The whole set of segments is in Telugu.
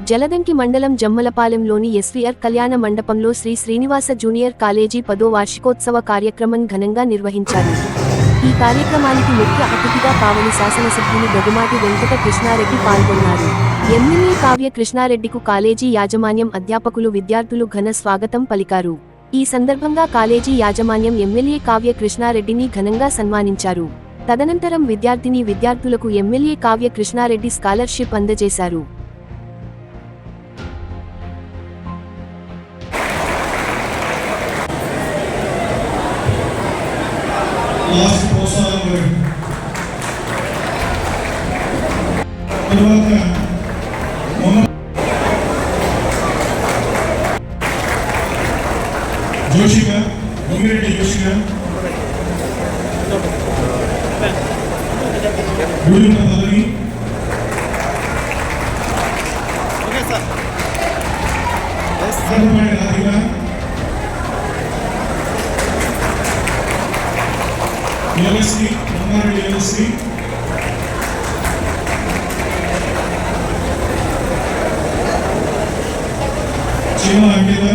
జలదంకి మండలం జమ్మలపాలెంలోని ఎస్వీఆర్ కళ్యాణ మండపంలో శ్రీ శ్రీనివాస జూనియర్ కాలేజీ 10వ వార్షికోత్సవ కార్యక్రమం ఘనంగా నిర్వహించారు. ఈ కార్యక్రమానికి ముఖ్య అతిథిగా కావలి శాసనసభ్యులు గగుమాటి వెంకట కృష్ణారెడ్డి పాల్గొన్నారు. ఎమ్మెల్యే కావ్య కృష్ణారెడ్డికు కాలేజీ యాజమాన్యం, అధ్యాపకులు, విద్యార్థులు ఘన స్వాగతం పలికారు. ఈ సందర్భంగా కాలేజీ యాజమాన్యం ఎమ్మెల్యే కావ్య కృష్ణారెడ్డిని ఘనంగా సన్మానించారు. తదనంతరం విద్యార్థులకు ఎమ్మెల్యే కావ్య కృష్ణారెడ్డి స్కాలర్షిప్ అందజేశారు. జోషిగా గంగిరెడ్డి జోషిగా పదవి రాధిక యువశ్రీ రంగారెడ్డి యువశ్రీ శివ అంకిత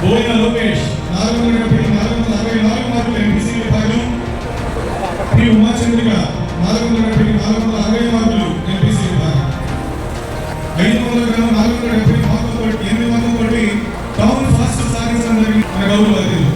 బోయిన లోకేష్ 474 మార్కులు ఎంపీసీ విభాగం, శ్రీ ఉమాచంద్రిక 460 మార్కులు ఎంపీసీ విభాగం, 500 మార్కులతో 800 టౌన్ ఫస్ట్ సాధించడం జరిగింది. మన గౌరవ అతిథులు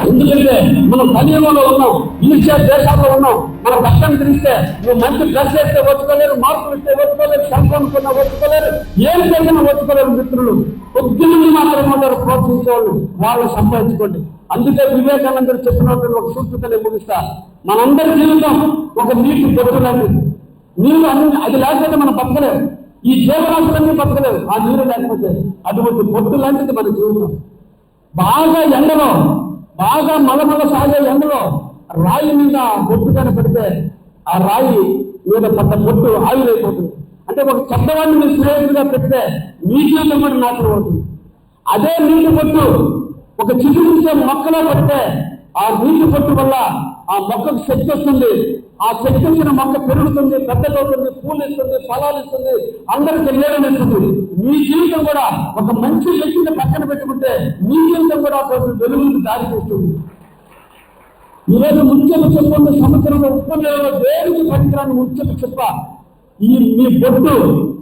ఎందుకంటే మనం కలియుగంలో ఉన్నాం, ఈర్ష్య దేశాల్లో ఉన్నాం. మన పక్కన తిరిగితే నువ్వు మంచి డ్రెస్ వేస్తే వచ్చుకోలేరు, మార్కులు ఇస్తే వచ్చుకోలేరు, సంపాదన వచ్చుకోలేరు, ఏం చేసినా వచ్చుకోలేరు. మిత్రులు కొద్దిమంది మాత్రం ఉంటారు ప్రోత్సహించేవాళ్ళు, వాళ్ళు సంపాదించుకోండి. అందుకే వివేకానందుడు చెప్పినటువంటి ఒక సూచనని ముగిస్తా. మనందరి జీవితం ఒక నీటి బొట్టు లాంటిది. నీరు అది లేకపోతే మనం బతకలేము, ఈ జీవరాశులన్నీ బతకలేవు ఆ నీరు లేకపోతే. అటువంటి బొట్టు లాంటిది మన జీవితం. బాగా ఎండలో, బాగా మలమల సాగే ఎండలో రాయి మీద బొట్టు కనపడితే ఆ రాయి మీద పడ్డ బొట్టు ఆవిరైపోతుంది. అంటే ఒక చెడ్డవాడిని మీరు స్నేహితుడిగా పెడితే మీ జీవితం కూడా నాశనం అవుతుంది. అదే నీటి బొట్టు ఒక చిగురించే మొక్కలో పడితే ఆ నీటి బొట్టు వల్ల ఆ మొక్కకు శక్తి వస్తుంది. ఆ శక్తి వచ్చిన మొక్క పెరుగుతుంది, పెద్దదవుతుంది, పూలు ఇస్తుంది, ఫలాలు ఇస్తుంది, అందరికీ నీడని ఇస్తుంది. మీ జీవితం కూడా ఒక మంచి వ్యక్తిని పక్కన పెట్టుకుంటే మీ జీవితం కూడా వెలుగుకి దారి తీస్తుంది. ఈరోజు ముత్యపు చెప్పండి, సముద్రంలో ఉప్పు నీళ్ళలో దేనికి పనికిరాని ముత్యపు చెప్ప మీ బొట్టు,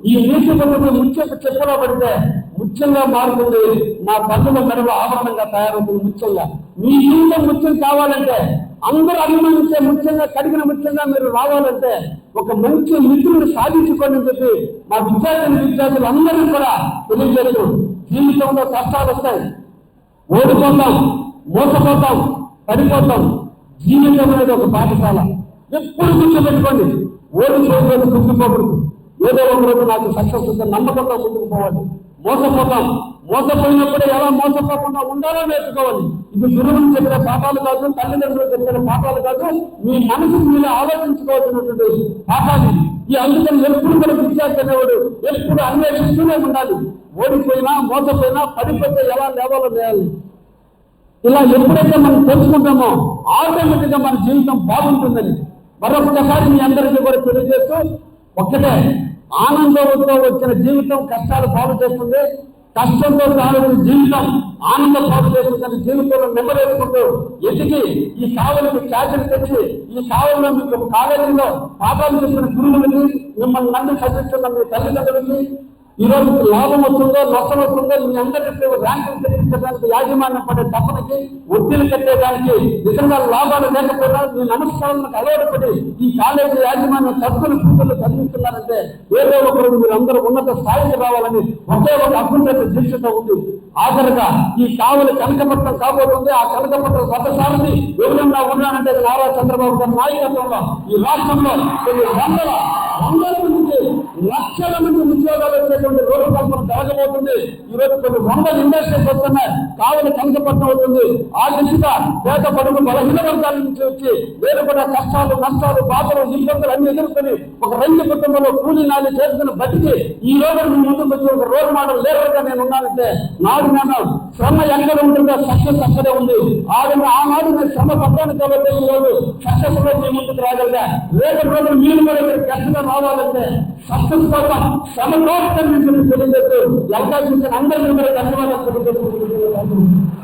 ఈ నీటి బొట్టు ముత్యపు చెప్పలో పడితే ముత్యంగా మారుతుంది. మా పన్నుల మెడలో ఆభరణంగా తయారవుతుంది ముత్యంగా. మీ జీవితం ముత్యం కావాలంటే, అందరూ అభిమానించే ముత్యంగా, కడిగిన ముత్యంగా మీరు రావాలంటే ఒక మంచి మిత్రుడు సాధించుకోండి అని చెప్పి మా విద్యార్థులు అందరూ కూడా తెలియజేస్తూ, జీవితంలో కష్టాలు వస్తాయి, ఓడిపోతాం, మోసపోతాం, పడిపోతాం. జీవితం అనేది ఒక పాఠశాల. ఎప్పుడు గుర్తుపెట్టుకోండి, ఓడిపోయిన గుర్తుపోకూడదు. ఏదో ఒక రోజు నాకు సక్సెస్ వస్తే నమ్మకంతో ముందుకు పోవాలి. మోసపోయినప్పుడే ఎలా మోసపోకుండా ఉండాలో నేర్చుకోవాలి. ఇది గురువులు చెప్పిన పాఠాలు కాదు, తల్లిదండ్రులు చెప్పిన పాఠాలు కాదు, మీ మనసుకు మీరు ఆలోచించుకోవాల్సినటువంటి పాఠాలు. ఈ అందుకని ఎప్పుడు కూడా విద్యార్థి అనేవాడు ఎప్పుడు అన్వేషిస్తూనే ఉండాలి. ఓడిపోయినా, మోసపోయినా, పడిపోతే ఎలా లేవాలో చేయాలి. ఇలా ఎప్పుడైతే మనం తెలుసుకుంటామో ఆటోమేటిక్గా మన జీవితం బాగుంటుందని మరొకసారి మీ అందరికీ కూడా తెలియజేస్తూ, ఒక్కటే ఆనందంతో వచ్చిన జీవితం కష్టాలు పాలు చేస్తుంది, కష్టంతో రాని జీవితం ఆనంద పాలు చేస్తుందని జీవితంలో నెమ్మరేసుకుంటూ ఎదిగి ఈ కావలికి ఖ్యాతిని తెచ్చి, ఈ కావలిలో మీకు కాలేజీలో పాఠాలు చెప్పిన గురువులకి, మిమ్మల్ని నన్ను చదివిస్తున్న మీ తల్లిదండ్రులకి, ఈరోజు లాభం వస్తుందో నష్టం వస్తుందో మీ అందరికీ ర్యాంకులు తెప్పించడానికి యాజమాన్యం పడే తప్పనికి, వడ్డీలు కట్టేదానికి నిజంగా లాభాలు లేకపోయినా మీ నమస్కారాలకు అలవాటుపడి ఈ కాలేజీ యాజమాన్యం సభ్యులు కూతుళ్ళు చదివిస్తున్నారంటే ఏదో ఒకరు మీరు అందరూ ఉన్నత స్థాయికి రావాలని ఒకే ఒక అభ్యున్నత దీక్షతో ఉంది. ఆఖరిగా ఈ కావలి కనకపట్నం కాబోతుంది. ఆ కనకపట్నం రథసారథి ఎవరన్నా ఉన్నానంటే నారా చంద్రబాబు గారి నాయకత్వంలో ఈ రాష్ట్రంలో కొన్ని వందల మంది, లక్షల మంది ఉద్యోగాలు వచ్చేటువంటి రోడ్డు కల్పన జరగబోతుంది. ఈ రోజు కొన్ని వందల ఇండస్ట్రీస్ వస్తున్నాయి. కావలి కనకపట్నం అవుతుంది. ఆ దిశగా పేద పడుగు బలహీన వర్గాల నుంచి వచ్చి వేరు కూడా కష్టాలు నష్టాలు బాధలు ఇబ్బందులు అన్ని ఎదుర్కొని ఒక రైతు కుటుంబంలో కూలీ నాలి చేసుకుని బతికి ఈ రోజు మీ ముందుకు వచ్చి ఒక రోల్ మోడల్ లీడర్గా నేను ఉన్నానంటే నాడు నేను శ్రమ ఎక్కడ ఉంటుందో సక్సెస్ అక్కడే ఉంది. ఆనాడు నేను శ్రమ పడ్డాను కాబట్టి ఈ రోజు సక్సెస్ లో మీ ముందుకు రాగలిగా. రేపటి రోజు మీరు కూడా కష్టంగా రావాలంటే సక్సెస్ కోసం శ్రమ కోసం తెలియజేస్తూ అవకాశం అందరికీ కూడా ధన్యవాదాలు తెలియజేస్తూ